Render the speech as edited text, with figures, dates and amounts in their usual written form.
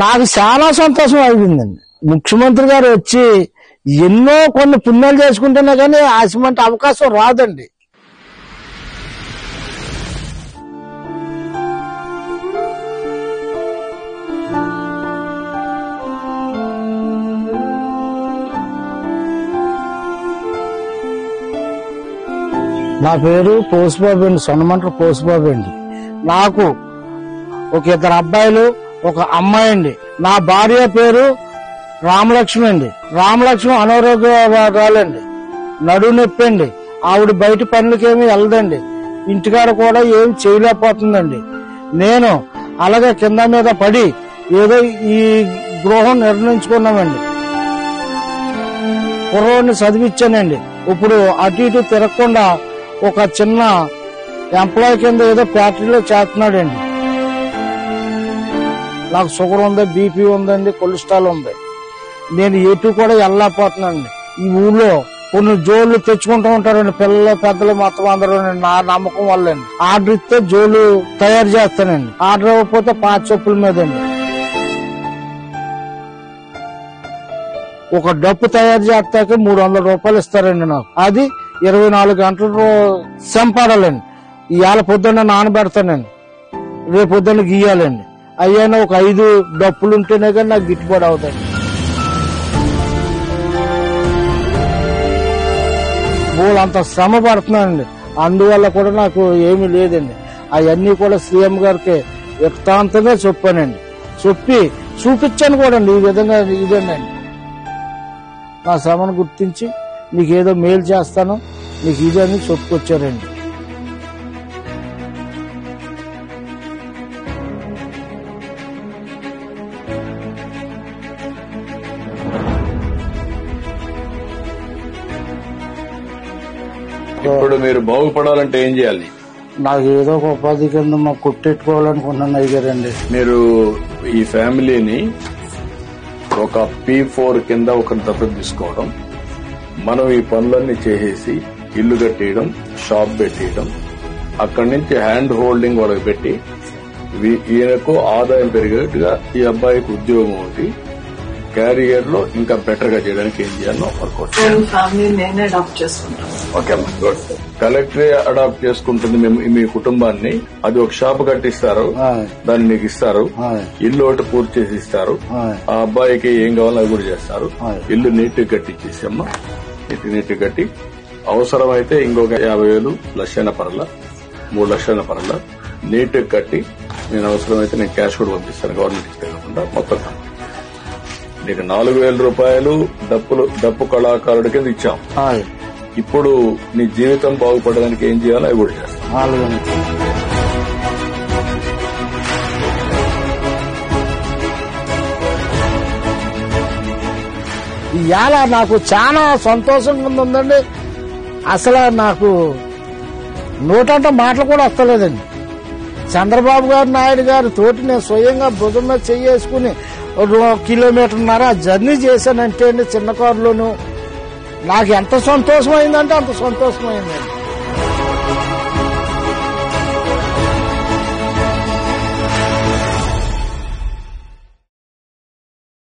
నాకు చాలా సంతోషం అయిపోయిందండి. ముఖ్యమంత్రి గారు వచ్చి ఎన్నో కొన్ని పుణ్యాలు చేసుకుంటున్నా కానీ ఆశమంటే అవకాశం రాదండి. నా పేరు పోసుబాబు అండి, సొన్నమంట పోసుబాబు అండి. నాకు ఒక 2 అబ్బాయిలు, ఒక అమ్మాయి అండి. నా భార్య పేరు రామలక్ష్మి అండి. రామలక్ష్మి అనారోగ్యాలండి, నడుము నొప్పి అండి. ఆవిడ బయట పనులకేమీ వెళ్ళదండి, ఇంటికాడ కూడా ఏం చేయలేకపోతుందండి. నేను అలాగే కింద మీద పడి ఏదో ఈ గృహం నిర్ణయించుకున్నామండి. కుర్రోడిని చదివించానండి. ఇప్పుడు అటు ఇటు తిరగకుండా ఒక చిన్న ఎంప్లాయ్ కింద ఏదో ఫ్యాక్టరీలో చేస్తున్నాడండి. నాకు షుగర్ ఉంది, బీపీ ఉందండి, కొలెస్ట్రాల్ ఉంది. నేను ఎటు కూడా వెళ్ళలేకపోతున్నానండి. ఈ ఊళ్ళో కొన్ని జోళ్ళు తెచ్చుకుంటూ ఉంటారండి పిల్లలు పెద్దలు మొత్తం అందరూ. నా నమ్మకం వల్లండి ఆర్డర్ ఇస్తే జోలు తయారు చేస్తానండి. ఆర్డర్ ఇవ్వకపోతే 5 చెప్పుల మీదండి. ఒక డప్పు తయారు చేస్తాక 300 రూపాయలు ఇస్తారండి నాకు. అది 24 గంటలు సంపాడాలండి. ఇవాళ పొద్దున్న నానబెడతానండి, రేపు పొద్దున్న గీయాలండి. అయ్యాన ఒక 5 డప్పులు ఉంటేనే కానీ నాకు గిట్టుబాటు అవుతాయండి. అంత శ్రమ పడుతున్నానండి. అందువల్ల కూడా నాకు ఏమీ లేదండి. అవన్నీ కూడా సీఎం గారికి వ్యక్తాంతంగా చెప్పానండి, చెప్పి చూపించాను కూడా అండి. ఈ విధంగా ఇదండి నా శ్రమను గుర్తించి నీకేదో మేలు చేస్తాను, నీకు ఇదని చెప్పుకొచ్చారండి. ఇప్పుడు మీరు బాగుపడాలంటే ఏం చేయాలి? నాకు ఏదో ఒక ఉపాధి కింద మాకు కొట్టెట్టుకోవాలనుకున్నాను అయ్యారండి. మీరు ఈ ఫ్యామిలీని ఒక P4 కింద ఒక దత్తత తీసుకోవడం, మనం ఈ పనులన్నీ చేసేసి ఇల్లు కట్టేయడం, షాప్ పెట్టేయడం, అక్కడి నుంచి హ్యాండ్ హోల్డింగ్ వాళ్ళకి పెట్టి ఈయనకు ఆదాయం పెరిగేట్టుగా ఈ అబ్బాయికి ఉద్యోగం ఒకటి క్యారియర్ లో ఇంకా బెటర్ గా చేయడానికి ఏం చేయాలో వర్కౌట్ ఓకే. కలెక్టరే అడాప్ట్ చేసుకుంటుంది మీ కుటుంబాన్ని. అది ఒక షాప్ కట్టిస్తారు, దాన్ని మీకు ఇస్తారు, ఇల్లు ఒకటి పూర్తి చేసి ఇస్తారు. ఆ అబ్బాయికి ఏం కావాలో అది కూడా చేస్తారు. ఇల్లు నీట్ గా కట్టించేసి అమ్మ నీట్ కట్టి అవసరమైతే ఇంకొక 50,000 లక్షైన పర్ల 3 లక్షల పర్ల నీట్ గా కట్టి నేను అవసరమైతే నేను క్యాష్ కూడా పంపిస్తాను గవర్నమెంట్ ఇచ్చేయకుండా మొత్తం. నీకు 4,000 రూపాయలు డప్పు కళాకారుడి కింద ఇచ్చాం. ఇప్పుడు నీ జీవితం బాగుపడడానికి ఏం చేయాలో అవి కూడా చేస్తాం. ఇవాళ నాకు చాలా సంతోషంగా ఉందండి. అసలు నాకు నోటంటే మాటలు కూడా వస్తలేదండి. చంద్రబాబు గారు నాయుడు గారి తోటి నేను స్వయంగా భుజం మీద చేసుకుని 1.5 కిలోమీటర్న్నర జర్నీ చేశానంటే అండి చిన్న కారులోను. నాకు ఎంత సంతోషమైందంటే అంత సంతోషమైందండి.